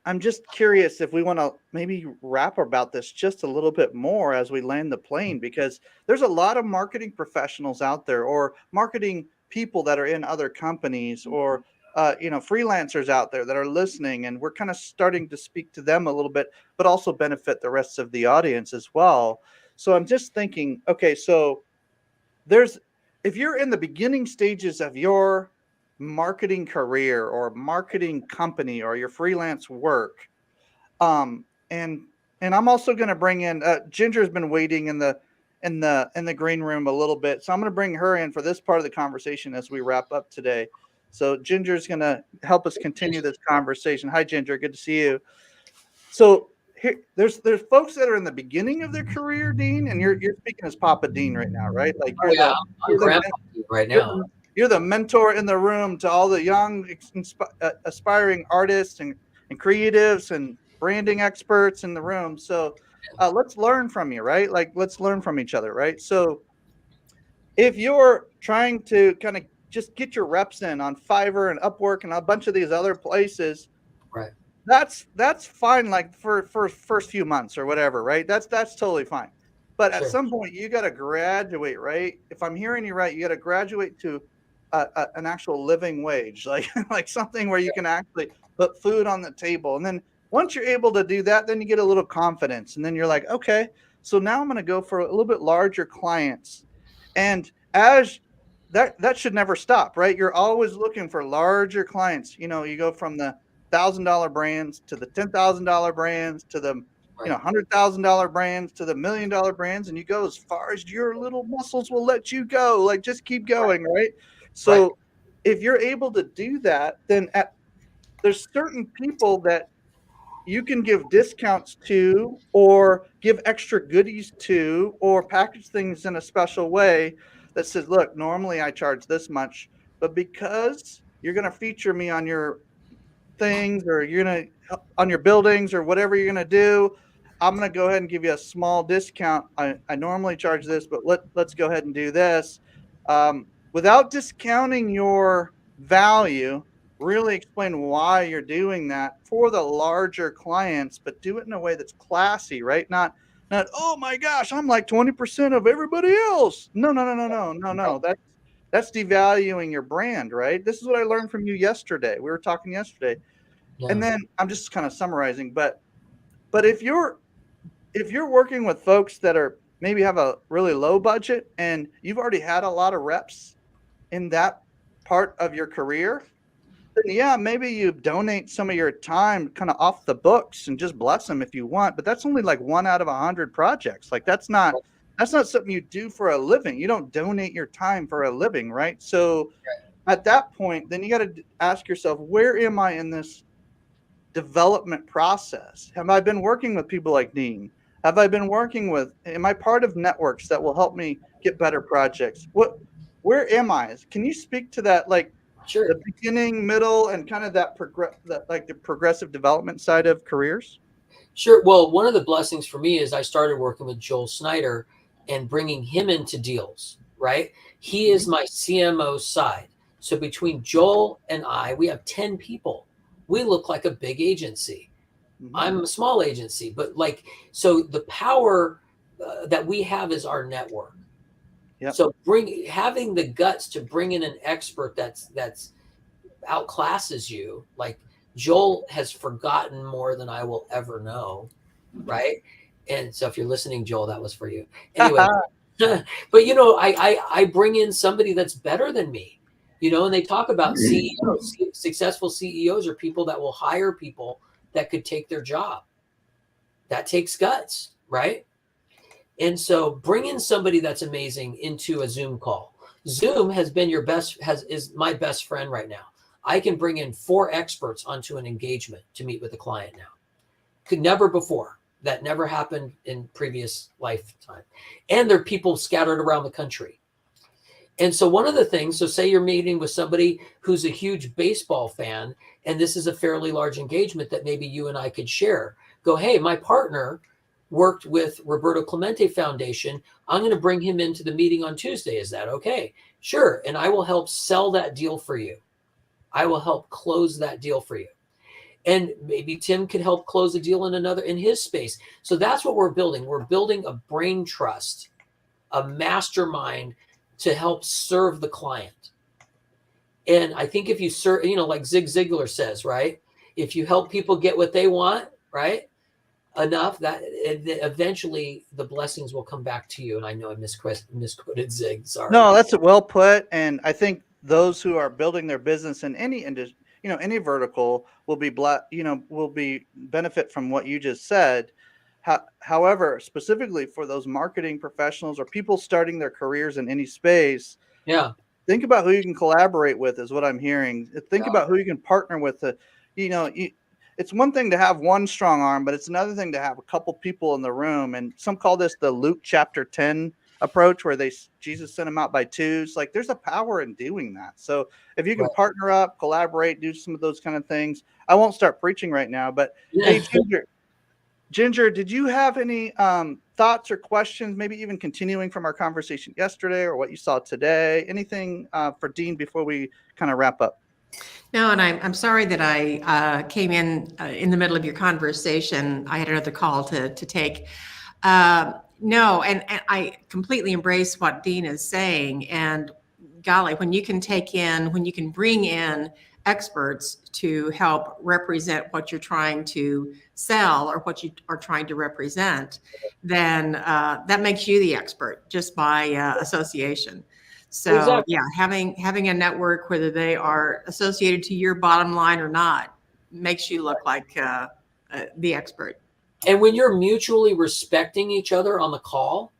I'm just curious if we want to maybe rap about this just a little bit more as we land the plane, because there's a lot of marketing professionals out there, or marketing people that are in other companies, or freelancers out there that are listening, and we're kind of starting to speak to them a little bit, but also benefit the rest of the audience as well. So I'm just thinking, okay, so if you're in the beginning stages of your marketing career or marketing company or your freelance work. And I'm also going to bring in Ginger's been waiting in the green room a little bit, so I'm going to bring her in for this part of the conversation as we wrap up today. So Ginger's going to help us continue this conversation. Hi, Ginger. Good to see you. So here, there's folks that are in the beginning of their career, Dean, and you're speaking as Papa Dean right now, right? Like I'm Grandpa right now. You're the mentor in the room to all the young, aspiring artists and creatives and branding experts in the room. So let's learn from you, right? Like, let's learn from each other, right? So if you're trying to kind of just get your reps in on Fiverr and Upwork and a bunch of these other places, right? That's fine. Like for first few months or whatever, right? That's totally fine. But at some point, you got to graduate, right? If I'm hearing you right, you got to graduate to an actual living wage, like something where you can actually put food on the table. And then once you're able to do that, then you get a little confidence, and then you're like, okay, so now I'm going to go for a little bit larger clients. And as that should never stop, right? You're always looking for larger clients. You know, you go from the $1,000 brands to the $10,000 brands to the $100,000 brands to the $1 million brands, and you go as far as your little muscles will let you go. Like, just keep going, right? So if you're able to do that, then there's certain people that you can give discounts to or give extra goodies to or package things in a special way that says, look, normally I charge this much, but because you're going to feature me on your things or you're going to on your buildings or whatever you're going to do, I'm going to go ahead and give you a small discount. I normally charge this, but let's go ahead and do this. Without discounting your value, really explain why you're doing that for the larger clients, but do it in a way that's classy, right? Not, oh my gosh, I'm like 20% of everybody else. No. That's devaluing your brand, right? This is what I learned from you yesterday. We were talking yesterday. Yeah. And then I'm just kind of summarizing, but if you're working with folks that are maybe have a really low budget and you've already had a lot of reps in that part of your career, then yeah, maybe you donate some of your time kind of off the books and just bless them if you want, but that's only like 1 out of 100 projects. Like that's not something you do for a living. You don't donate your time for a living, right? So at that point, then you got to ask yourself, where am I in this development process? Have I been working with people like Dean? Am I part of networks that will help me get better projects? Where am I? Can you speak to that? Like, sure. The beginning, middle, and kind of that the progressive development side of careers? Sure. Well, one of the blessings for me is I started working with Joel Snyder and bringing him into deals, right? He is my CMO side. So between Joel and I, we have 10 people. We look like a big agency. Mm-hmm. I'm a small agency, but so the power that we have is our network. Yep. So having the guts to bring in an expert that's outclasses you, like Joel has forgotten more than I will ever know, right? And so if you're listening, Joel, that was for you. Anyway, but I bring in somebody that's better than me, and they talk about CEOs, successful CEOs are people that will hire people that could take their job. That takes guts, right? And so bring in somebody that's amazing into a Zoom call. Zoom has been is my best friend right now. I can bring in 4 experts onto an engagement to meet with a client now. Could never before. That never happened in previous lifetime. And there are people scattered around the country. And so one of the things, so say you're meeting with somebody who's a huge baseball fan, and this is a fairly large engagement that maybe you and I could share. Go, hey, my partner worked with Roberto Clemente Foundation. I'm going to bring him into the meeting on Tuesday. Is that okay? Sure. And I will help sell that deal for you. I will help close that deal for you. And maybe Tim could help close a deal in his space. So that's what we're building. We're building a brain trust, a mastermind to help serve the client. And I think if you serve, like Zig Ziglar says, right? If you help people get what they want, right? Enough that eventually the blessings will come back to you. And I know I misquoted Zig. Sorry. No, that's well put. And I think those who are building their business in any industry, any vertical will be will be benefit from what you just said. However, specifically for those marketing professionals or people starting their careers in any space, Yeah. think about who you can collaborate with is what I'm hearing. Think Yeah. about who you can partner with. It's one thing to have one strong arm, but it's another thing to have a couple people in the room. And some call this the Luke chapter 10 approach, where Jesus sent them out by twos. Like, there's a power in doing that. So if you can Right. partner up, collaborate, do some of those kind of things. I won't start preaching right now, but hey, Ginger, did you have any thoughts or questions, maybe even continuing from our conversation yesterday or what you saw today? Anything for Dean before we kind of wrap up? No, and I'm sorry that I came in the middle of your conversation. I had another call to take. No, and I completely embrace what Dean is saying. And golly, when you can bring in experts to help represent what you're trying to sell or what you are trying to represent, then that makes you the expert just by association. So Exactly. yeah, having a network, whether they are associated to your bottom line or not, makes you look like the expert. And when you're mutually respecting each other on the call,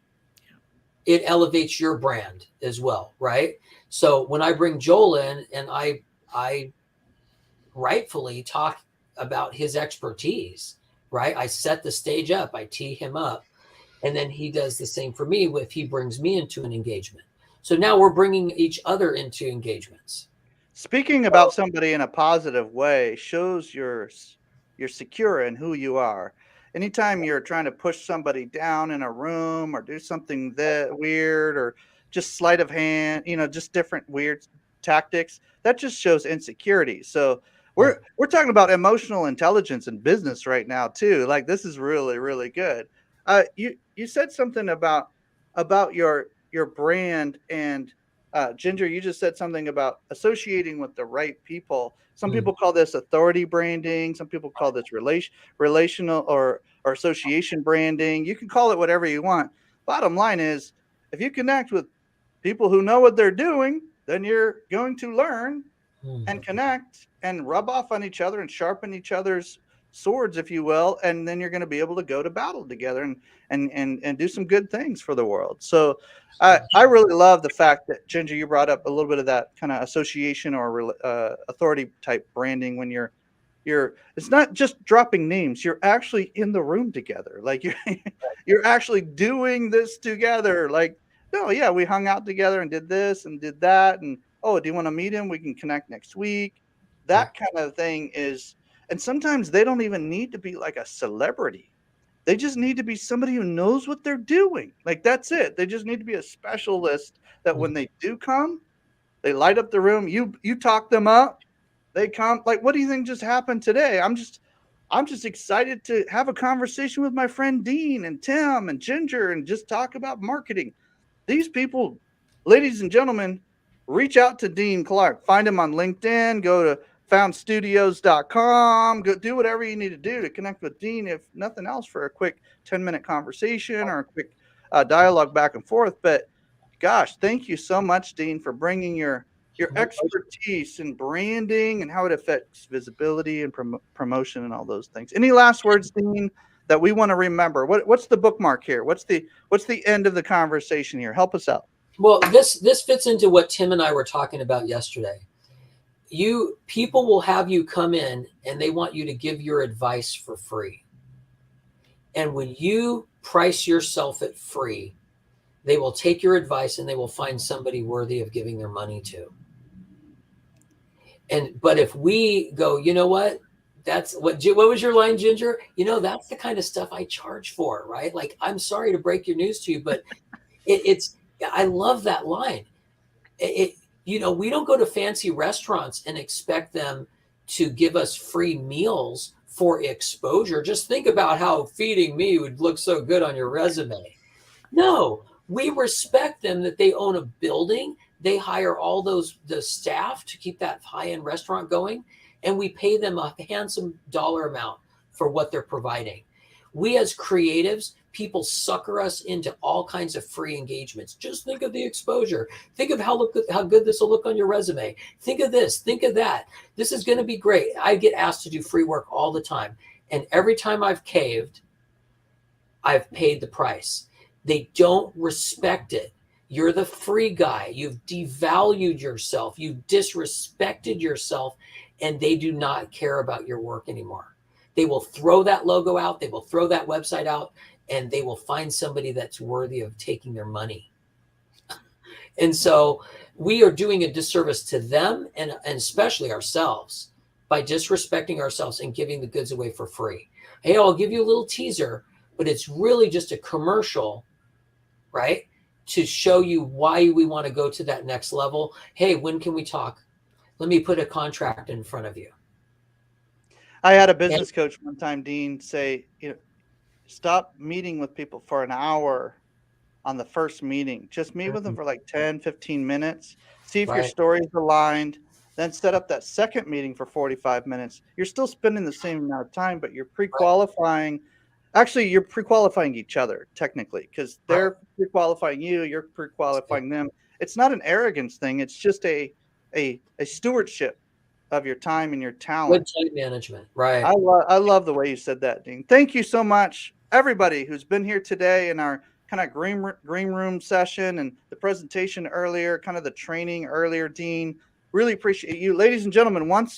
it elevates your brand as well, right? So when I bring Joel in and I rightfully talk about his expertise, right? I set the stage up, I tee him up, and then he does the same for me if he brings me into an engagement. So now we're bringing each other into engagements. Speaking about somebody in a positive way shows you're secure in who you are. Anytime you're trying to push somebody down in a room or do something that weird or just sleight of hand, just different weird tactics, that just shows insecurity. So we're talking about emotional intelligence in business right now too. Like, this is really, really good. You said something about your brand, and Ginger, you just said something about associating with the right people. Some people call this authority branding. Some people call this relational or association branding. You can call it whatever you want. Bottom line is, if you connect with people who know what they're doing, then you're going to learn and connect and rub off on each other and sharpen each other's swords, if you will, and then you're going to be able to go to battle together and do some good things for the world. So I really love the fact that, Ginger, you brought up a little bit of that kind of association or authority type branding. When you're it's not just dropping names, you're actually in the room together. Like, you're actually doing this together. Like, no, yeah, we hung out together and did this and did that, and oh, do you want to meet him? We can connect next week. That kind of thing is. And sometimes they don't even need to be like a celebrity. They just need to be somebody who knows what they're doing. Like, that's it. They just need to be a specialist that when they do come, they light up the room. You talk them up. They come. Like, what do you think just happened today? I'm just excited to have a conversation with my friend Dean and Tim and Ginger and just talk about marketing. These people, ladies and gentlemen, reach out to Dean Clark. Find him on LinkedIn. Go to foundstudios.com. Go do whatever you need to do to connect with Dean, if nothing else, for a quick 10-minute conversation or a quick dialogue back and forth. But gosh, thank you so much, Dean, for bringing your expertise in branding and how it affects visibility and promotion and all those things. Any last words, Dean, that we want to remember? What's the bookmark here? What's the end of the conversation here? Help us out. Well, this fits into what Tim and I were talking about yesterday. People will have you come in and they want you to give your advice for free. And when you price yourself at free, they will take your advice and they will find somebody worthy of giving their money to. But if we go, you know what? That's what was your line, Ginger? That's the kind of stuff I charge for, right? Like, I'm sorry to break your news to you, but I love that line. We don't go to fancy restaurants and expect them to give us free meals for exposure. Just think about how feeding me would look so good on your resume. No, we respect them that they own a building. They hire all the staff to keep that high-end restaurant going, and we pay them a handsome dollar amount for what they're providing. We as creatives people sucker us into all kinds of free engagements. Just think of the exposure. Think of how good this will look on your resume. Think of this, think of that. This is going to be great. I get asked to do free work all the time. And every time I've caved, I've paid the price. They don't respect it. You're the free guy. You've devalued yourself. You've disrespected yourself, and they do not care about your work anymore. They will throw that logo out. They will throw that website out, and they will find somebody that's worthy of taking their money. And so we are doing a disservice to them and especially ourselves by disrespecting ourselves and giving the goods away for free. Hey, I'll give you a little teaser, but it's really just a commercial, right? To show you why we want to go to that next level. Hey, when can we talk? Let me put a contract in front of you. I had a business coach one time, Dean, say, stop meeting with people for an hour on the first meeting. Just meet with them for like 10, 15 minutes. See if your story's aligned. Then set up that second meeting for 45 minutes. You're still spending the same amount of time, but you're pre-qualifying. Actually, you're pre-qualifying each other, technically, because they're pre-qualifying you, you're pre-qualifying them. It's not an arrogance thing. It's just a stewardship of your time and your talent. Good time management, right? I love the way you said that, Dean. Thank you so much, everybody who's been here today in our kind of green room session and the presentation earlier, kind of the training earlier, Dean. Really appreciate you. Ladies and gentlemen,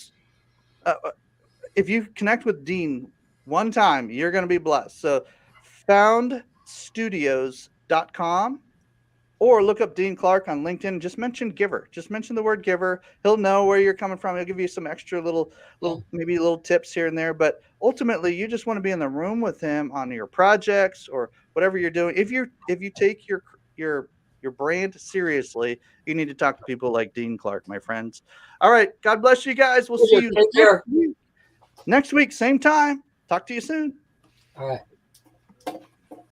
if you connect with Dean one time, you're going to be blessed. So foundstudios.com or look up Dean Clark on LinkedIn. Just mention Giver. Just mention the word Giver. He'll know where you're coming from. He'll give you some extra maybe little tips here and there. But ultimately, you just want to be in the room with him on your projects or whatever you're doing. If you take your brand seriously, you need to talk to people like Dean Clark, my friends. All right. God bless you guys. We'll see you Take care. next week, same time. Talk to you soon. All right.